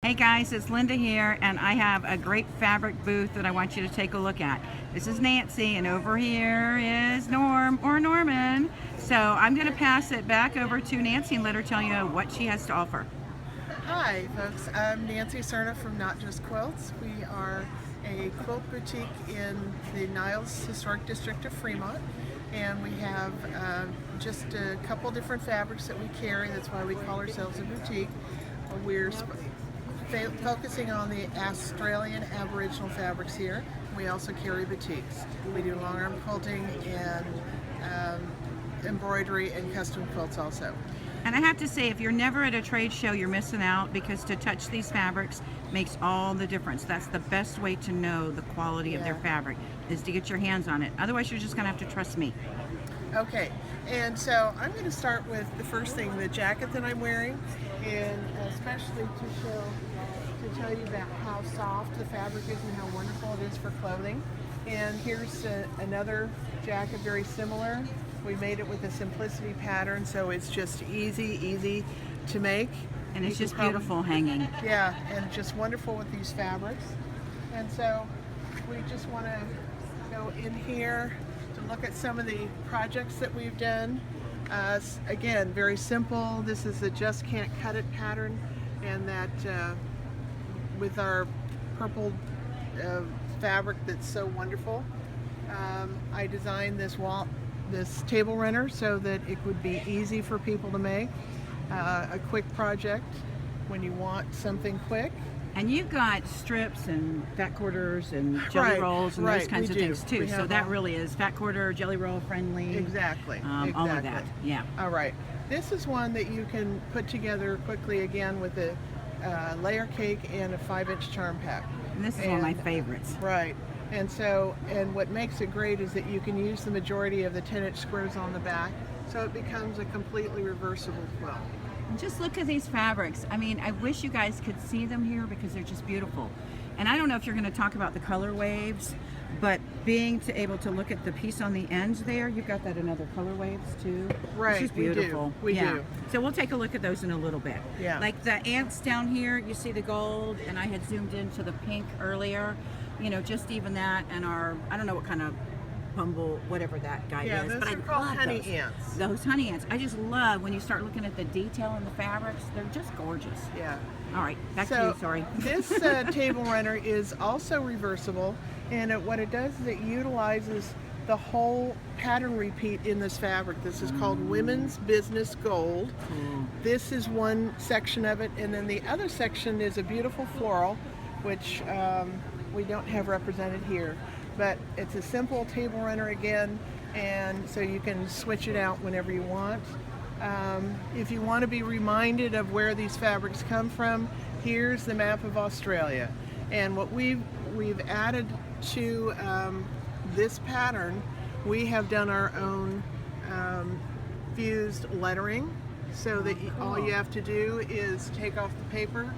Hey guys, it's Linda here, and I have a great fabric booth that I want you to take a look at. This is Nancy, and over here is Norm, or Norman. So I'm going to pass it back over to Nancy and let her tell you what she has to offer. Hi folks, I'm Nancy Cerna from Not Just Quilts. We are a quilt boutique in the Niles Historic District of Fremont, and we have just a couple different fabrics that we carry. That's why we call ourselves a boutique. We're focusing on the Australian Aboriginal fabrics here. We also carry boutiques. We do long arm quilting and embroidery and custom quilts also. And I have to say, if you're never at a trade show, you're missing out, because to touch these fabrics makes all the difference. That's the best way to know the quality of their fabric, is to get your hands on it. Otherwise, you're just going to have to trust me. Okay, and so I'm going to start with the first thing, the jacket that I'm wearing, and especially to tell you about how soft the fabric is and how wonderful it is for clothing. And here's another jacket very similar. We made it with a simplicity pattern, so it's just easy to make. And it's just beautiful hanging. Yeah, and just wonderful with these fabrics. And so we just want to go in here to look at some of the projects that we've done. Again, very simple. This is a just can't cut it pattern, and that with our purple fabric that's so wonderful. I designed this table runner so that it would be easy for people to make. A quick project when you want something quick. And you've got strips and fat quarters and jelly rolls and those kinds of things too. So that really is fat quarter, jelly roll friendly. Exactly. All of that. Yeah. All right. This is one that you can put together quickly, again, with a layer cake and a 5-inch charm pack. And this is one of my favorites. Right. And so, and what makes it great is that you can use the majority of the 10-inch squares on the back, so it becomes a completely reversible quilt. Just look at these fabrics. I mean, I wish you guys could see them here because they're just beautiful. And I don't know if you're going to talk about the color waves, but being able to look at the piece on the ends there, you've got that in other color waves too. Right, which is beautiful. We do. So we'll take a look at those in a little bit. Yeah. Like the ants down here, you see the gold, and I had zoomed into the pink earlier. You know, just even that, and our, I don't know what kind of bumble, whatever that guy is, those but I are called love honey those. ants. Those honey ants. I just love when you start looking at the detail in the fabrics. They're just gorgeous. Yeah. All right, back to you, sorry. This table runner is also reversible, and what it does is it utilizes the whole pattern repeat in this fabric. This is called Women's Business Gold. This is one section of it, and then the other section is a beautiful floral, which we don't have represented here. But it's a simple table runner again, and so you can switch it out whenever you want. If you want to be reminded of where these fabrics come from, here's the map of Australia. And what we've added to this pattern, we have done our own fused lettering, so that all you have to do is take off the paper,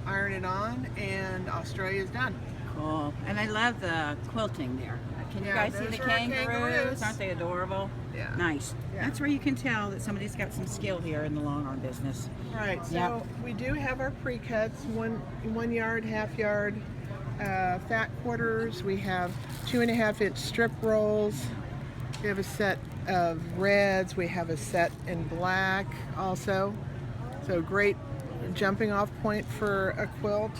iron it on, and Australia's done. Cool. And I love the quilting there. Can you guys see the kangaroos? Aren't they adorable? Yeah. Nice. Yeah. That's where you can tell that somebody's got some skill here in the long arm business. Right. So we do have our pre-cuts, 1 yard, half yard, fat quarters. We have 2.5-inch strip rolls. We have a set of reds. We have a set in black also. So great jumping off point for a quilt.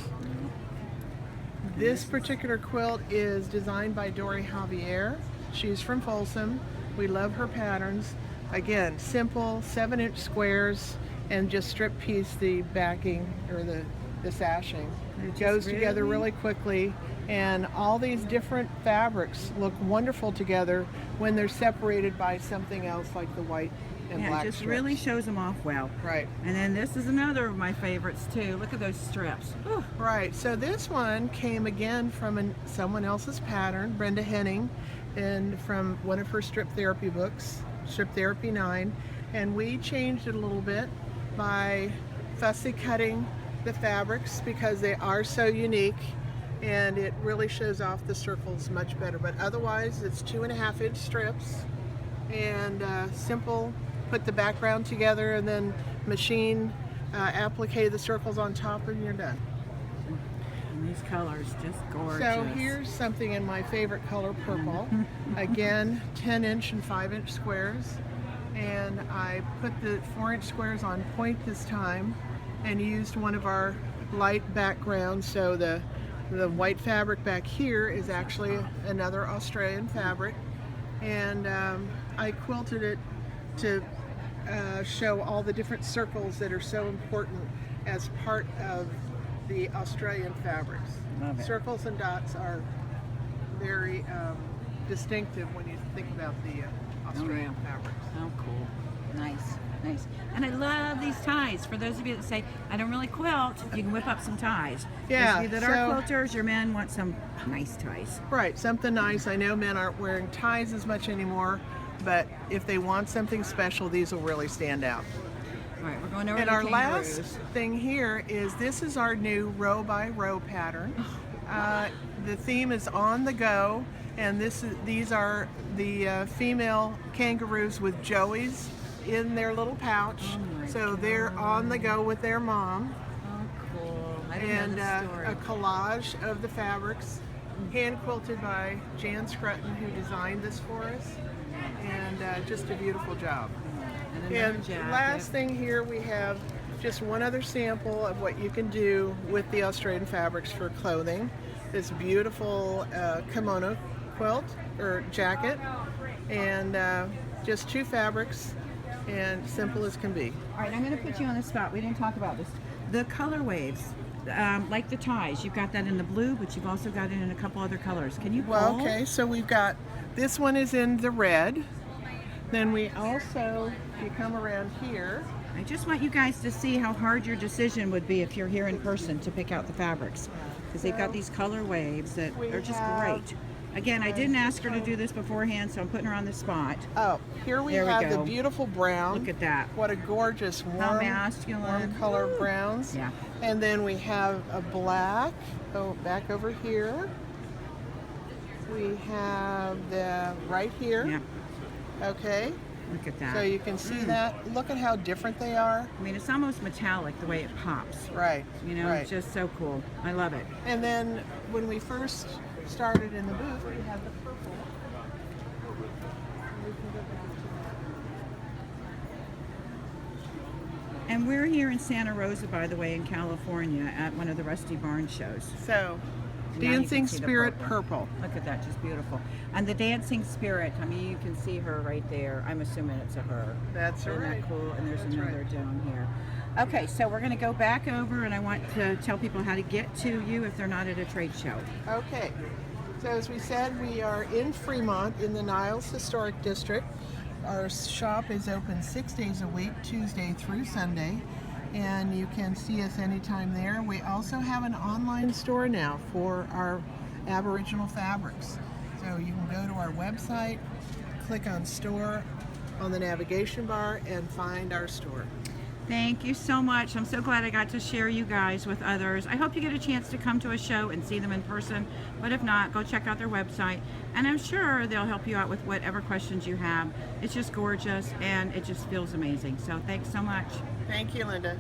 This particular quilt is designed by Dory Javier. She's from Folsom. We love her patterns. Again, simple 7-inch squares, and just strip piece the backing or the sashing. It goes together really quickly, and all these different fabrics look wonderful together when they're separated by something else like the white and black it just strips. really shows them off well. Right. And then this is another of my favorites too. Look at those strips. Whew. Right. So this one came again from someone else's pattern, Brenda Henning, and from one of her strip therapy books, Strip Therapy 9, and we changed it a little bit by fussy cutting the fabrics because they are so unique, and it really shows off the circles much better. But otherwise, it's 2.5-inch strips, and simple. Put the background together and then machine applique the circles on top, and you're done. And these colors, just gorgeous. So here's something in my favorite color, purple. Again, 10-inch and 5-inch squares. And I put the 4-inch squares on point this time and used one of our light backgrounds. So the white fabric back here is actually another Australian fabric. And I quilted it to show all the different circles that are so important as part of the Australian fabrics. Love it. Circles and dots are very distinctive when you think about the Australian fabrics. Oh, cool. Nice, nice. And I love these ties. For those of you that say, I don't really quilt, you can whip up some ties. Yeah, Those of you that are quilters, your men want some nice ties. Right, something nice. I know men aren't wearing ties as much anymore, but if they want something special, these will really stand out. All right, we're going over And to our kangaroos. last thing here is this is our new row by row pattern. The theme is on the go, and these are the female kangaroos with joeys in their little pouch. Oh my So they're on the go with their mom. Oh, cool. I didn't And know the story. a collage of the fabrics, hand quilted by Jan Scrutton, who designed this for us, and just a beautiful job. And another And jacket. last thing here, we have just one other sample of what you can do with the Australian fabrics for clothing. This beautiful kimono quilt or jacket, and just 2 fabrics, and simple as can be. All right, I'm going to put you on the spot. We didn't talk about this. The color waves, like the ties, you've got that in the blue, but you've also got it in a couple other colors. Can you pull? Well, okay, so we've got, this one is in the red. Then we also, if you come around here, I just want you guys to see how hard your decision would be if you're here in person to pick out the fabrics. Because they've got these color waves that We are just have- great. Again, I didn't ask her to do this beforehand, so I'm putting her on the spot. oh, here we There we have the go. beautiful brown. Look at that. What a gorgeous How warm masculine. color of browns. Yeah. And then we have a black. Oh, back over here. We have the right here. Yeah, Okay. look at that. So you can see that. Look at how different they are. I mean, it's almost metallic the way it pops. Right. You know, Right. it's just so cool. I love it. And then when we first started in the booth, we had the purple. We can go back to And we're here in Santa Rosa, by the way, in California, at one of the Rusty Barn shows. that. So, Now you can Dancing see the Spirit purple. Look at that, just beautiful. And the Dancing Spirit, I mean, you can see her right there. I'm assuming it's a her. That's Isn't right. that cool? And there's That's another right. down here. Okay, so we're going to go back over, and I want to tell people how to get to you if they're not at a trade show. Okay. So as we said, we are in Fremont in the Niles Historic District. Our shop is open 6 days a week, Tuesday through Sunday, and you can see us anytime there. We also have an online store now for our Aboriginal fabrics. So you can go to our website, click on store on the navigation bar, and find our store. Thank you so much. I'm so glad I got to share you guys with others. I hope you get a chance to come to a show and see them in person, but if not, go check out their website, and I'm sure they'll help you out with whatever questions you have. It's just gorgeous, and it just feels amazing. So thanks so much. Thank you, Linda.